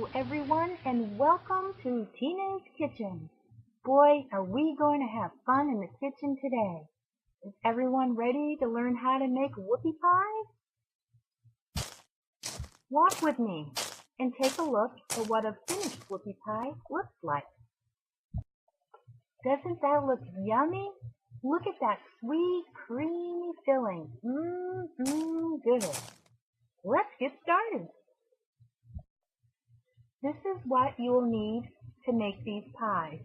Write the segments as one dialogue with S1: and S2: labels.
S1: Hello everyone and welcome to Tina's Kitchen. Boy, are we going to have fun in the kitchen today. Is everyone ready to learn how to make whoopie pies? Walk with me and take a look at what a finished whoopie pie looks like. Doesn't that look yummy? Look at that sweet, creamy filling. Good. Let's get started. This is what you will need to make these pies.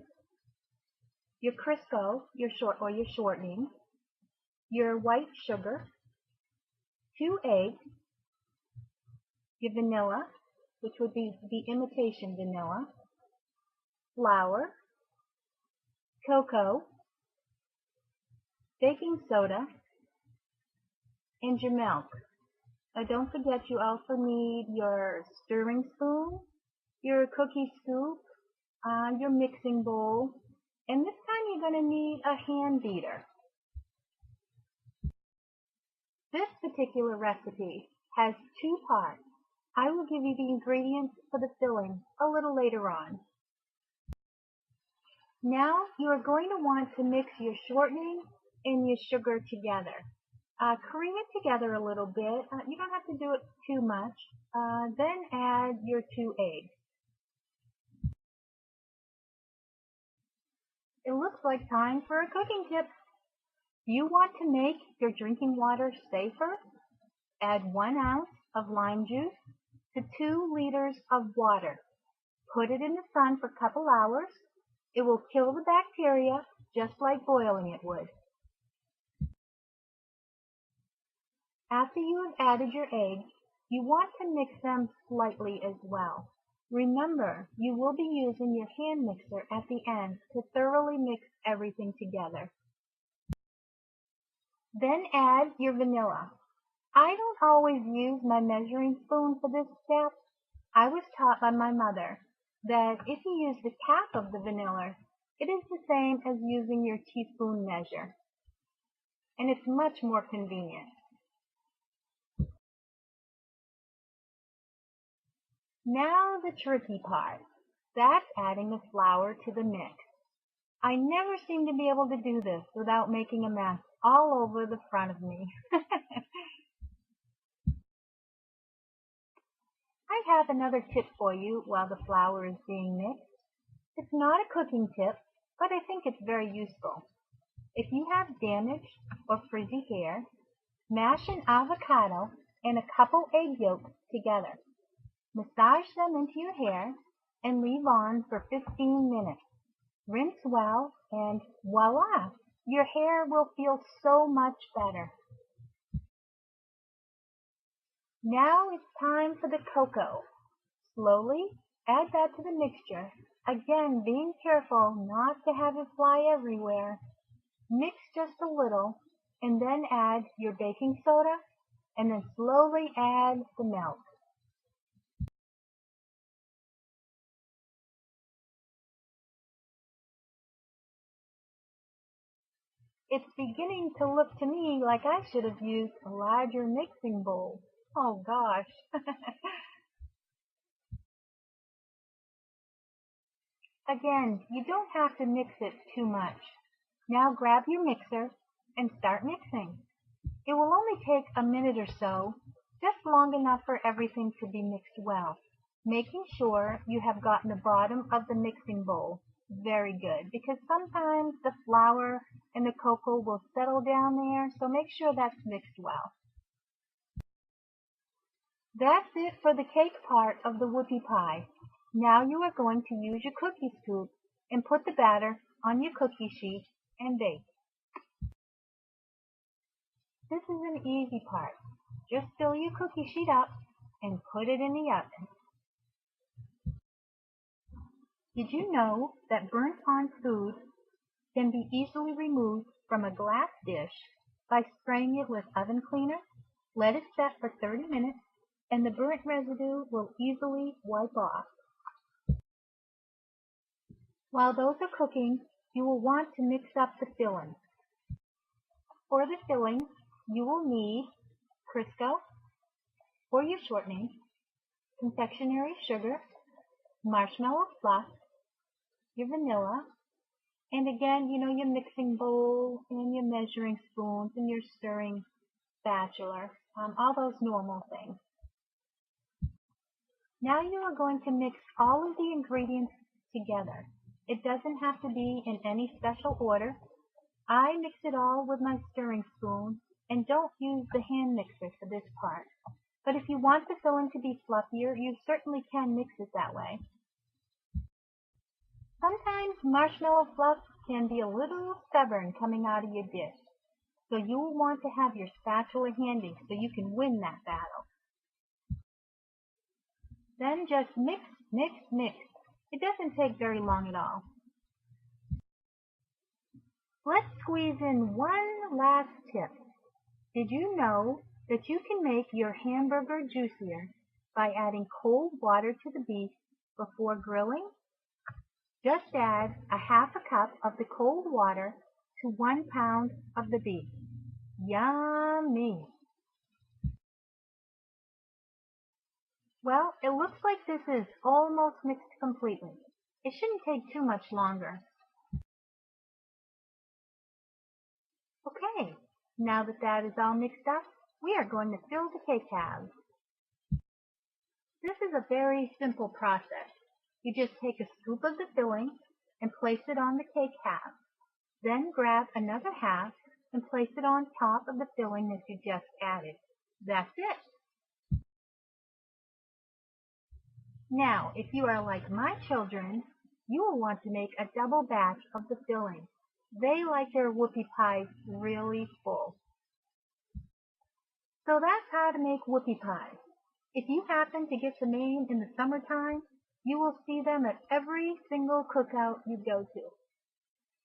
S1: Your Crisco, your shortening, your white sugar, 2 eggs, your vanilla, which would be the imitation vanilla, flour, cocoa, baking soda, and your milk. Now don't forget you also need your stirring spoon, your cookie scoop, your mixing bowl, and this time you're going to need a hand beater. This particular recipe has 2 parts. I will give you the ingredients for the filling a little later on. Now you are going to want to mix your shortening and your sugar together. Cream it together a little bit. You don't have to do it too much. Then add your 2 eggs. It looks like time for a cooking tip. You want to make your drinking water safer? Add 1 ounce of lime juice to 2 liters of water. Put it in the sun for a couple hours. It will kill the bacteria just like boiling it would. After you have added your eggs, you want to mix them slightly as well. Remember, you will be using your hand mixer at the end to thoroughly mix everything together. Then add your vanilla. I don't always use my measuring spoon for this step. I was taught by my mother that if you use the cap of the vanilla, it is the same as using your teaspoon measure, and it's much more convenient. Now the tricky part. That's adding the flour to the mix. I never seem to be able to do this without making a mess all over the front of me. I have another tip for you while the flour is being mixed. It's not a cooking tip, but I think it's very useful. If you have damaged or frizzy hair, mash an avocado and a couple egg yolks together. Massage them into your hair and leave on for 15 minutes. Rinse well and voila! Your hair will feel so much better. Now it's time for the cocoa. Slowly add that to the mixture, again being careful not to have it fly everywhere. Mix just a little and then add your baking soda and then slowly add the milk. It's beginning to look to me like I should have used a larger mixing bowl. Oh gosh. Again, you don't have to mix it too much. Now grab your mixer and start mixing. It will only take a minute or so, just long enough for everything to be mixed well, making sure you have gotten the bottom of the mixing bowl very good, because sometimes the flour and the cocoa will settle down there, so make sure that's mixed well. That's it for the cake part of the whoopie pie. Now you are going to use your cookie scoop and put the batter on your cookie sheet and bake. This is an easy part. Just fill your cookie sheet up and put it in the oven. Did you know that burnt-on food can be easily removed from a glass dish by spraying it with oven cleaner? Let it set for 30 minutes and the burnt residue will easily wipe off. While those are cooking, you will want to mix up the filling. For the filling, you will need Crisco for your shortening, confectionery sugar, marshmallow fluff, your vanilla, and again, your mixing bowl and your measuring spoons and your stirring spatula, all those normal things. Now you are going to mix all of the ingredients together. It doesn't have to be in any special order. I mix it all with my stirring spoon and don't use the hand mixer for this part. But if you want the filling to be fluffier, you certainly can mix it that way. Sometimes marshmallow fluff can be a little stubborn coming out of your dish, so you will want to have your spatula handy so you can win that battle. Then just mix, mix, mix. It doesn't take very long at all. Let's squeeze in one last tip. Did you know that you can make your hamburger juicier by adding cold water to the beef before grilling? Just add a half a cup of the cold water to 1 pound of the beef. Yummy! Well, it looks like this is almost mixed completely. It shouldn't take too much longer. Okay, now that that is all mixed up, we are going to fill the cake halves. This is a very simple process. You just take a scoop of the filling and place it on the cake half. Then grab another half and place it on top of the filling that you just added. That's it. Now, if you are like my children, you will want to make a double batch of the filling. They like their whoopie pies really full. So that's how to make whoopie pies. If you happen to get to Maine in the summertime, you will see them at every single cookout you go to.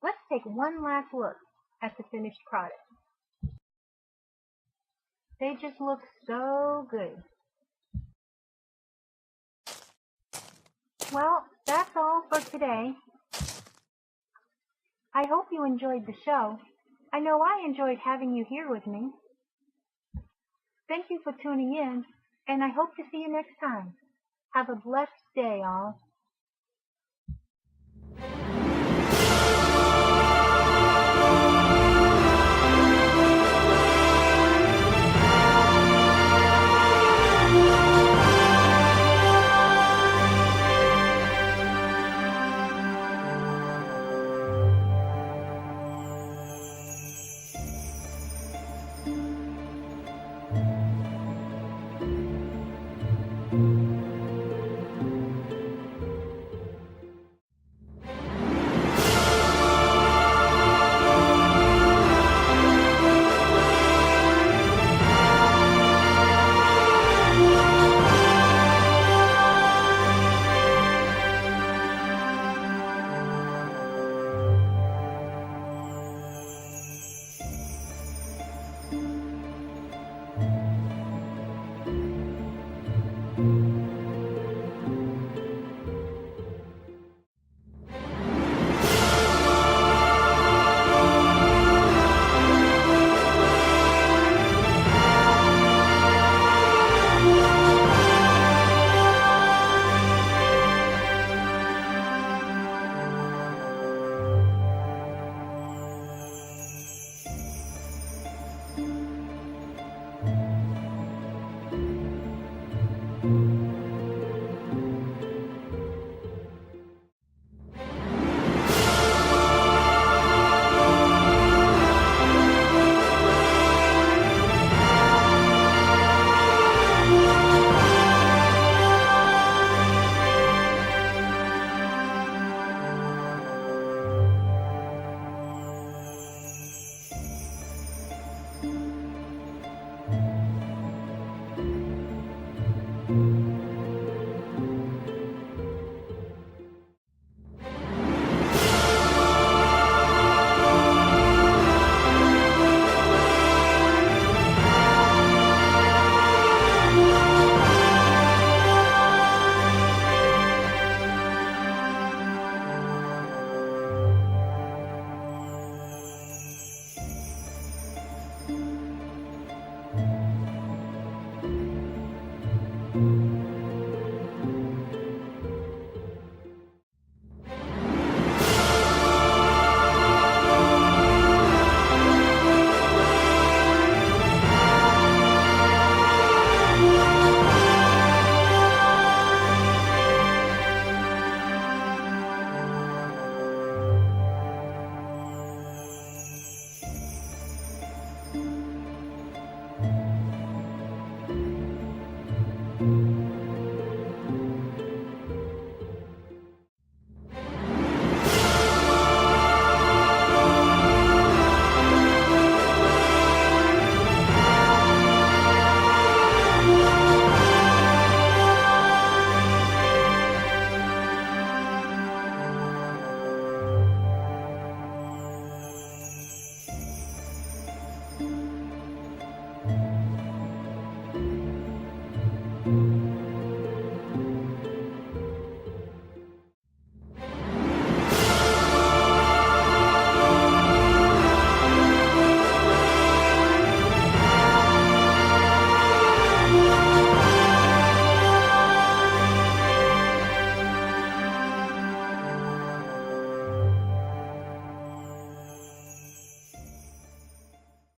S1: Let's take one last look at the finished product. They just look so good. Well, that's all for today. I hope you enjoyed the show. I know I enjoyed having you here with me. Thank you for tuning in, and I hope to see you next time. Have a blessed day, all.